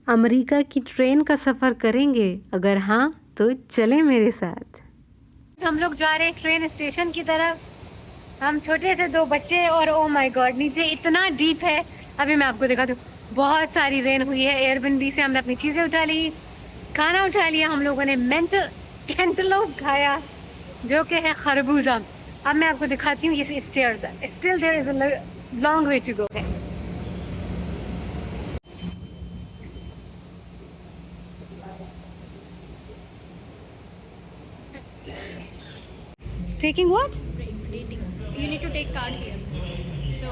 America की train का सफ़र करेंगे? अगर हाँ तो चलें मेरे साथ। हम लोग जा रहे हैं ट्रेन स्टेशन की तरफ। हम छोटे से दो बच्चे और ओ माय गॉड नीचे इतना डीप है। अभी मैं आपको दिखाती हूँ। बहुत सारी रेन हुई है। एयरबनबी से हमने अपनी चीज़ें उठा ली, खाना उठा लिया। हम लोगों ने कैंटलोप खाया जो कि है खरबूजा। अब मैं आपको दिखाती हूँ ये स्टेयर्स है। Still there is a long way to go है। Taking what? Rating. You need to take card here. So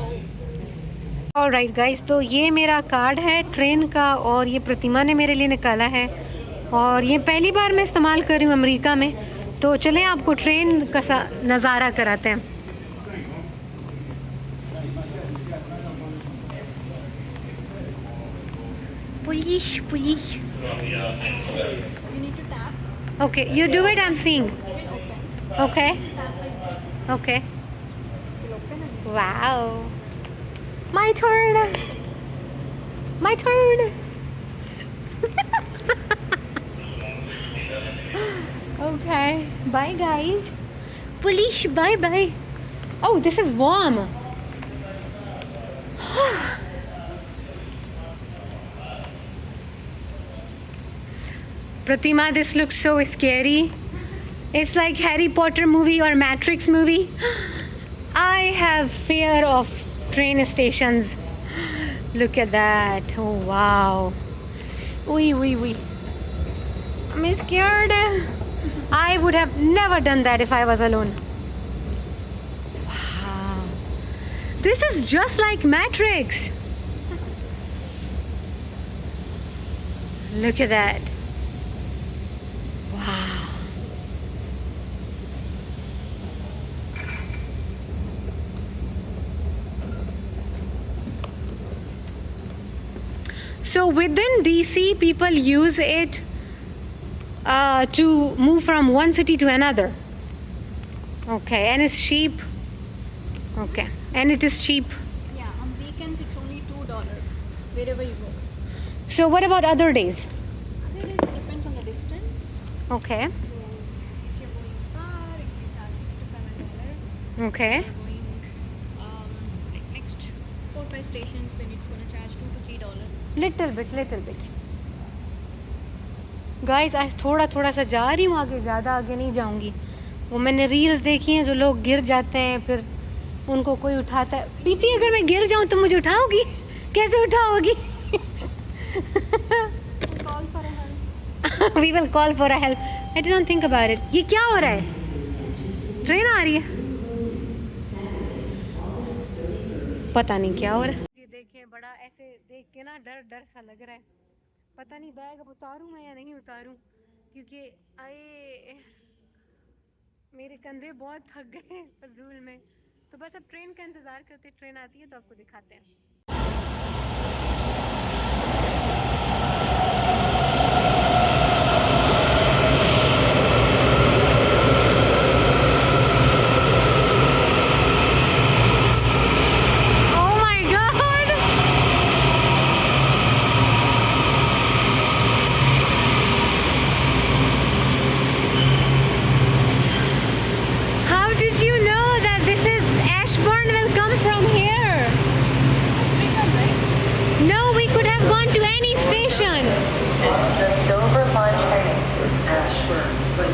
alright guys, तो ये मेरा कार्ड है ट्रेन का और ये प्रतिमा ने मेरे लिए निकाला है और ये पहली बार मैं इस्तेमाल कर रही हूँ अमेरिका में। तो चलें आपको ट्रेन का नज़ारा कराते हैं। Police police. you need to tap. Okay you do it, I am seeing. Open. Okay Tap like this. Okay You'll open and wow, my turn my turn. Okay, bye guys. Police, bye bye. Oh, this is warm. Pratima, this looks so scary. It's like Harry Potter movie or Matrix movie. I have fear of train stations. Look at that. Oh wow. Oi, oi, oi. I'm scared. I would have never done that if I was alone. Wow. This is just like Matrix. Look at that. Wow. So within DC, people use it to move from one city to another. Okay, and it's cheap. Okay, and it is cheap. yeah, on weekends it's only $2 wherever you go. So what about other days? Other days it depends on the distance. Okay, So if you're going far, it may charge $6 to $7. okay. If you're going like next 4-5 stations, then it's gonna charge $2 to $3. Little bit. Guys, आज थोड़ा सा जा रही हूँ आगे, ज़्यादा आगे नहीं जाऊँगी। वो मैंने रील्स देखी हैं जो लोग गिर जाते हैं, फिर उनको कोई उठाता है। पीपी, अगर मैं गिर जाऊँ तो मुझे उठाओगी? कैसे उठाओगी? Call for a help. We will call for a help. I didn't think about it. ये क्या हो रहा है? ट्रेन आ रही है? पता नहीं क्या हो रहा है। ये देखिए, बड़ा ऐसे देख के ना डर सा लग रहा है। पता नहीं बैग अब उतारूं मैं या नहीं उतारूं, क्योंकि आए मेरे कंधे बहुत थक गए फजूल में। तो बस अब ट्रेन का इंतज़ार करते, ट्रेन आती है तो आपको दिखाते हैं।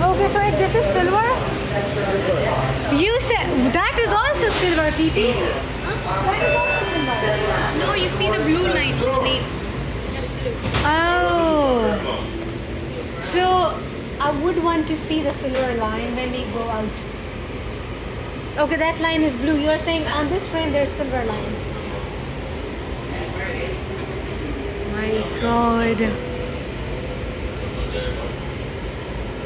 Okay, so this is silver. You said that is also silver, PP. That is also silver. No, you see the blue line on the name. That's blue. Oh, so I would want to see the silver line when we go out. Okay, that line is blue. You are saying on this train there's silver line. My God.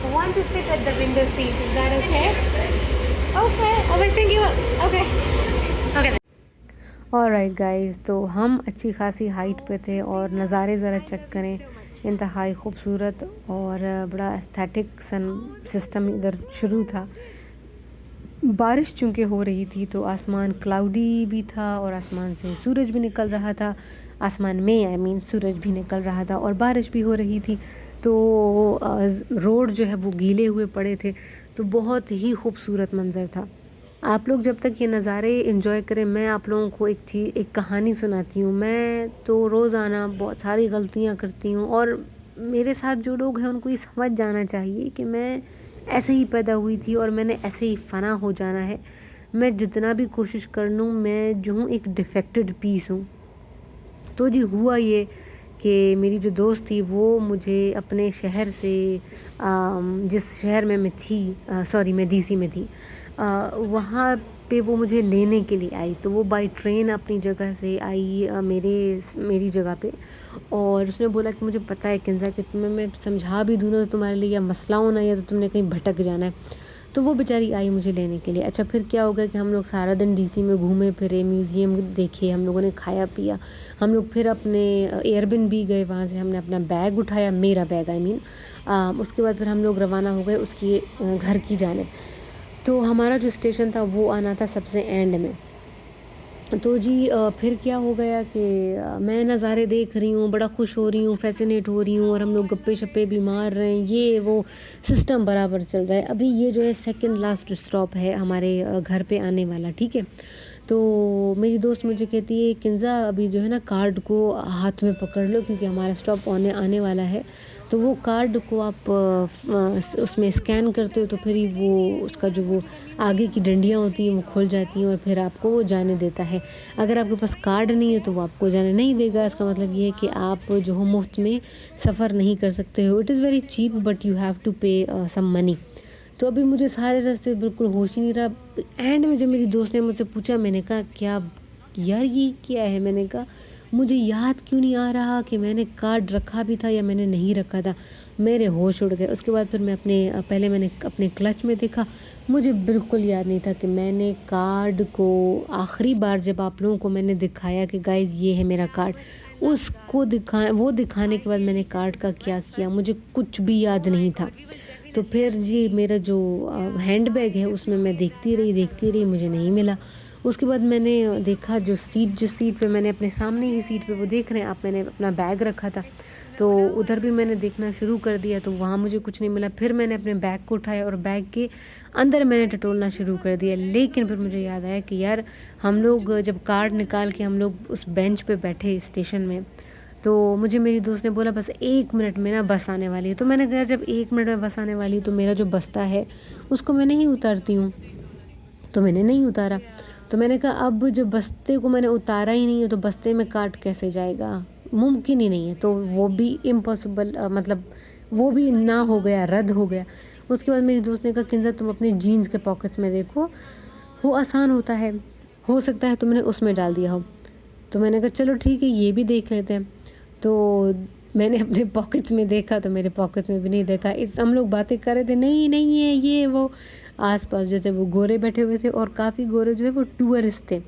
I want to sit at the window seat. Is that okay? Okay. I was thinking. Okay. Okay. Alright guys, तो हम अच्छी खासी height पे थे और नज़ारे ज़रा check करें। इंतहाई खूबसूरत और बड़ा एस्थेटिक सन सिस्टम इधर शुरू था। बारिश चूँकि हो रही थी तो आसमान क्लाउडी भी था और आसमान से सूरज भी निकल रहा था। आसमान में, आई मीन सूरज भी निकल रहा था और बारिश भी हो रही थी, तो रोड जो है वो गीले हुए पड़े थे, तो बहुत ही खूबसूरत मंज़र था। आप लोग जब तक ये नज़ारे एंजॉय करें, मैं आप लोगों को एक कहानी सुनाती हूँ। मैं तो रोज़ाना बहुत सारी गलतियाँ करती हूँ और मेरे साथ जो लोग हैं उनको ये समझ जाना चाहिए कि मैं ऐसे ही पैदा हुई थी और मैंने ऐसे ही फ़ना हो जाना है। मैं जितना भी कोशिश कर लूँ, मैं जो हूँ एक डिफेक्टेड पीस हूँ। तो जी हुआ ये कि मेरी जो दोस्त थी वो मुझे अपने शहर से जिस शहर में मैं थी, सॉरी मैं डीसी में थी, वहाँ पे वो मुझे लेने के लिए आई। तो वो बाय ट्रेन अपनी जगह से आई मेरी जगह पे, और उसने बोला कि मुझे पता है किंजा कि तुम्हें मैं समझा भी दूँ ना तो तुम्हारे लिए या मसला होना या तो तुमने कहीं भटक जाना है। तो वो बेचारी आई मुझे लेने के लिए। अच्छा फिर क्या हो गया कि हम लोग सारा दिन डीसी में घूमे फिरे, म्यूज़ियम देखे, हम लोगों ने खाया पिया। हम लोग फिर अपने एयरबिन गए, वहाँ से हमने अपना बैग उठाया, मेरा बैग आई मीन। उसके बाद फिर हम लोग रवाना हो गए उसकी घर की जानिब। तो हमारा जो स्टेशन था वो आना था सबसे एंड में। तो जी फिर क्या हो गया कि मैं नज़ारे देख रही हूँ, बड़ा खुश हो रही हूँ, फैसिनेट हो रही हूँ, और हम लोग गप्पे शप्पे भी मार रहे हैं, ये वो सिस्टम बराबर चल रहा है। अभी ये जो है सेकंड लास्ट स्टॉप है हमारे घर पे आने वाला, ठीक है। तो मेरी दोस्त मुझे कहती है किंजा अभी जो है ना कार्ड को हाथ में पकड़ लो क्योंकि हमारा स्टॉप आने वाला है। तो वो कार्ड को आप उसमें स्कैन करते हो तो फिर ही वो उसका जो वो आगे की डंडियाँ होती हैं वो खुल जाती हैं और फिर आपको वो जाने देता है। अगर आपके पास कार्ड नहीं है तो वो आपको जाने नहीं देगा। इसका मतलब ये है कि आप जो हो मुफ्त में सफ़र नहीं कर सकते हो। It is very cheap but you have to pay some money. तो अभी मुझे सारे रास्ते बिल्कुल होश ही नहीं रहा। एंड में जब मेरी दोस्त ने मुझसे पूछा, मैंने कहा क्या यार ये क्या है, मैंने कहा मुझे याद क्यों नहीं आ रहा कि मैंने कार्ड रखा भी था या मैंने नहीं रखा था। मेरे होश उड़ गए। उसके बाद फिर पहले मैंने अपने क्लच में देखा, मुझे बिल्कुल याद नहीं था कि मैंने कार्ड को आखिरी बार जब आप लोगों को मैंने दिखाया कि गाइज़ ये है मेरा कार्ड, उसको दिखाने के बाद मैंने कार्ड का क्या किया मुझे कुछ भी याद नहीं था। तो फिर जी मेरा जो हैंड बैग है उसमें मैं देखती रही, मुझे नहीं मिला। उसके बाद मैंने देखा जिस सीट पे मैंने अपने सामने ही सीट पे वो देख रहे हैं आप, मैंने अपना बैग रखा था, तो उधर भी मैंने देखना शुरू कर दिया, तो वहाँ मुझे कुछ नहीं मिला। फिर मैंने अपने बैग को उठाया और बैग के अंदर मैंने टटोलना शुरू कर दिया। लेकिन फिर मुझे याद आया कि यार हम लोग जब कार्ड निकाल के हम लोग उस बेंच पे बैठे स्टेशन में, तो मुझे मेरी दोस्त ने बोला बस 1 मिनट में ना बस आने वाली है। तो मैंने कहा जब 1 मिनट में बस आने वाली है तो मेरा जो बस्ता है उसको मैं नहीं उतारती हूँ। तो मैंने नहीं उतारा। तो मैंने कहा अब जब बस्ते को मैंने उतारा ही नहीं है तो बस्ते में कार्ड कैसे जाएगा, मुमकिन ही नहीं है। तो वो भी इम्पॉसिबल, मतलब वो भी ना हो गया, रद्द हो गया। उसके बाद मेरी दोस्त ने कहा किंजा तुम अपने जीन्स के पॉकेट्स में देखो, वो आसान होता है, हो सकता है तुमने उसमें डाल दिया हो। तो मैंने कहा चलो ठीक है ये भी देख लेते हैं। तो मैंने अपने पॉकेट्स में देखा तो मेरे पॉकेट्स में भी नहीं देखा। हम लोग बातें कर रहे थे, नहीं है ये वो। आसपास जो थे वो गोरे बैठे हुए थे और काफ़ी गोरे जो थे वो टूरिस्ट थे।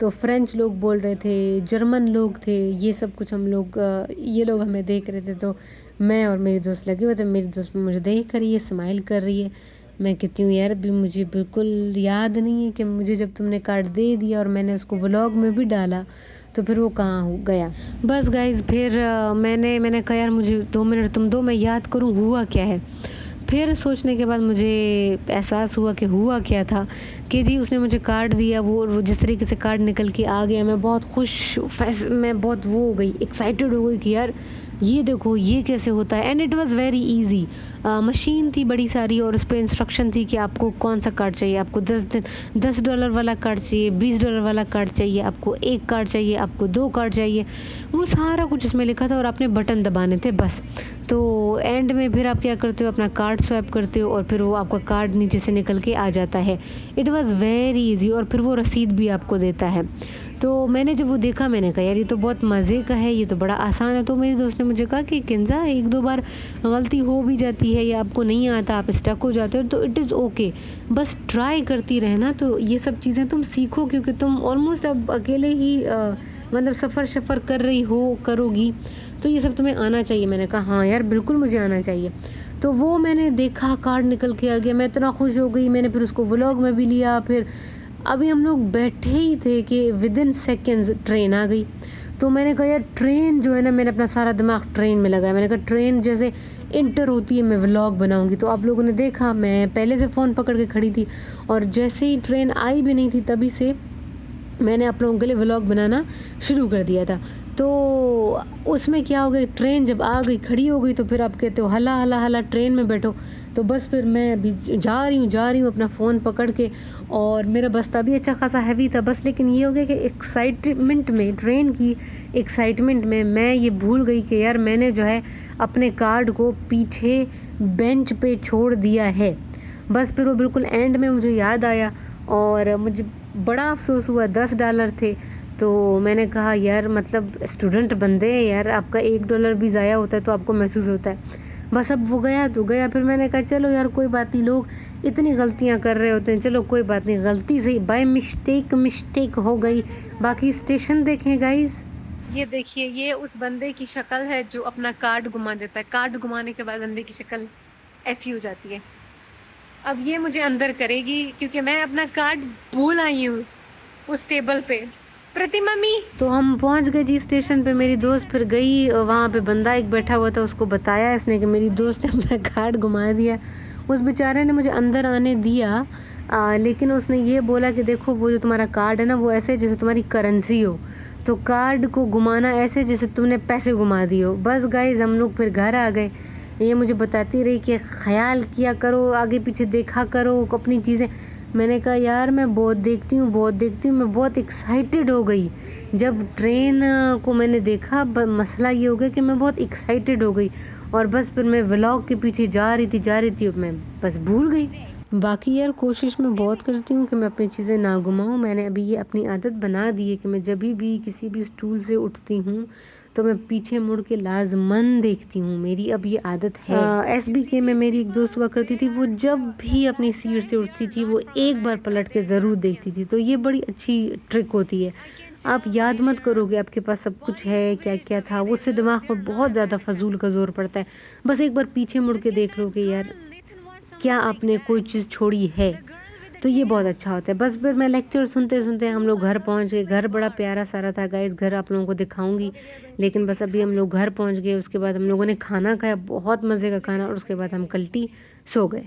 तो फ्रेंच लोग बोल रहे थे, जर्मन लोग थे, ये सब कुछ ये लोग हमें देख रहे थे। तो मैं और मेरी दोस्त लगे हुए थे। मेरी दोस्त मुझे देख कर रही है, स्माइल कर रही है। मैं कहती हूँ यार अभी मुझे बिल्कुल याद नहीं है कि मुझे जब तुमने कार्ड दे दिया और मैंने उसको व्लॉग में भी डाला तो फिर वो कहाँ हो गया। बस गाइज़ फिर मैंने कहा यार मुझे 2 मिनट तुम दो, मैं याद करूँ हुआ क्या है। फिर सोचने के बाद मुझे एहसास हुआ कि हुआ क्या था कि जी उसने मुझे कार्ड दिया, वो जिस तरीके से कार्ड निकल के आ गया, मैं बहुत मैं बहुत वो हो गई, एक्साइटेड हो गई कि यार ये देखो ये कैसे होता है। And it was very easy. Machine थी बड़ी सारी और उस पर इंस्ट्रक्शन थी कि आपको कौन सा कार्ड चाहिए, आपको $10 वाला कार्ड चाहिए, $20 वाला कार्ड चाहिए, आपको 1 कार्ड चाहिए, आपको 2 कार्ड चाहिए, वो सारा कुछ इसमें लिखा था और आपने बटन दबाने थे बस। तो एंड में फिर आप क्या करते हो, अपना कार्ड स्वैप करते हो और फिर वो आपका कार्ड नीचे से निकल के आ जाता है। इट वाज़ वेरी ईजी और फिर वो रसीद भी आपको देता है। तो मैंने जब वो देखा मैंने कहा यार ये तो बहुत मज़े का है, ये तो बड़ा आसान है। तो मेरी दोस्त ने मुझे कहा कि किंजा 1-2 बार गलती हो भी जाती है या आपको नहीं आता, आप स्टक हो जाते हो, तो इट इज़ ओके, बस ट्राई करती रहना। तो ये सब चीज़ें तुम सीखो क्योंकि तुम ऑलमोस्ट अब अकेले ही मतलब सफ़र कर रही करोगी, तो ये सब तुम्हें आना चाहिए। मैंने कहा हाँ यार बिल्कुल मुझे आना चाहिए। तो वो मैंने देखा कार्ड निकल के आ गया, मैं इतना खुश हो गई, मैंने फिर उसको व्लॉग में भी लिया। फिर अभी हम लोग बैठे ही थे कि विदिन सेकेंड्स ट्रेन आ गई। तो मैंने कहा यार ट्रेन जो है ना, मैंने अपना सारा दिमाग ट्रेन में लगाया। मैंने कहा ट्रेन जैसे इंटर होती है मैं व्लॉग बनाऊंगी। तो आप लोगों ने देखा मैं पहले से फ़ोन पकड़ के खड़ी थी और जैसे ही ट्रेन आई भी नहीं थी तभी से मैंने आप लोगों के लिए व्लॉग बनाना शुरू कर दिया था। तो उसमें क्या हो गया, ट्रेन जब आ गई खड़ी हो गई तो फिर आप कहते हो हला हला हला ट्रेन में बैठो। तो बस फिर मैं अभी जा रही हूँ अपना फ़ोन पकड़ के, और मेरा बस्ता भी अच्छा खासा हैवी था बस। लेकिन ये हो गया कि एक्साइटमेंट में, ट्रेन की एक्साइटमेंट में मैं ये भूल गई कि यार मैंने जो है अपने कार्ड को पीछे बेंच पे छोड़ दिया है। बस फिर वो बिल्कुल एंड में मुझे याद आया और मुझे बड़ा अफसोस हुआ। $10 थे। तो मैंने कहा यार मतलब स्टूडेंट बंदे हैं यार, आपका $1 भी ज़ाया होता है तो आपको महसूस होता है। बस अब वो गया तो गया। फिर मैंने कहा चलो यार कोई बात नहीं, लोग इतनी गलतियां कर रहे होते हैं, चलो कोई बात नहीं, गलती से बाय मिस्टेक हो गई। बाकी स्टेशन देखें गाइस, ये देखिए ये उस बंदे की शक्ल है जो अपना कार्ड घुमा देता है। कार्ड घुमाने के बाद बंदे की शक्ल ऐसी हो जाती है। अब ये मुझे अंदर करेगी क्योंकि मैं अपना कार्ड भूल आई हूँ उस टेबल पे। प्रति मम्मी, तो हम पहुंच गए जी स्टेशन पे। मेरी दोस्त फिर गई, वहाँ पे बंदा एक बैठा हुआ था, उसको बताया इसने कि मेरी दोस्त ने अपना कार्ड घुमा दिया। उस बेचारे ने मुझे अंदर आने दिया, लेकिन उसने ये बोला कि देखो वो जो तुम्हारा कार्ड है ना वो ऐसे जैसे तुम्हारी करेंसी हो, तो कार्ड को घुमाना ऐसे जैसे तुमने पैसे घुमा दिए हो। बस गाइस हम लोग फिर घर आ गए। ये मुझे बताती रही कि ख्याल किया करो, आगे पीछे देखा करो अपनी चीज़ें। मैंने कहा यार मैं बहुत देखती हूँ मैं बहुत एक्साइटेड हो गई जब ट्रेन को मैंने देखा। मसला ये हो गया कि मैं बहुत एक्साइटेड हो गई और बस फिर मैं व्लॉग के पीछे जा रही थी और मैं बस भूल गई। बाकी यार कोशिश मैं बहुत करती हूँ कि मैं अपनी चीज़ें ना घुमाऊँ। मैंने अभी ये अपनी आदत बना दी है कि मैं जब भी किसी भी स्टूल से उठती हूँ तो मैं पीछे मुड़ के लाजमन देखती हूँ। मेरी अब ये आदत है। SBK में मेरी एक दोस्त हुआ करती थी, वो जब भी अपनी सीट से उठती थी वो एक बार पलट के ज़रूर देखती थी। तो ये बड़ी अच्छी ट्रिक होती है। आप याद मत करोगे आपके पास सब कुछ है क्या क्या था, उससे दिमाग पर बहुत ज़्यादा फजूल का जोर पड़ता है। बस एक बार पीछे मुड़ के देख लो कि यार क्या आपने कोई चीज़ छोड़ी है, तो ये बहुत अच्छा होता है। बस फिर मैं लेक्चर सुनते सुनते हम लोग घर पहुंच गए। घर बड़ा प्यारा सारा था गाइस, घर आप लोगों को दिखाऊंगी, लेकिन बस अभी हम लोग घर पहुंच गए। उसके बाद हम लोगों ने खाना खाया, बहुत मज़े का खाना, और उसके बाद हम कल्टी सो गए।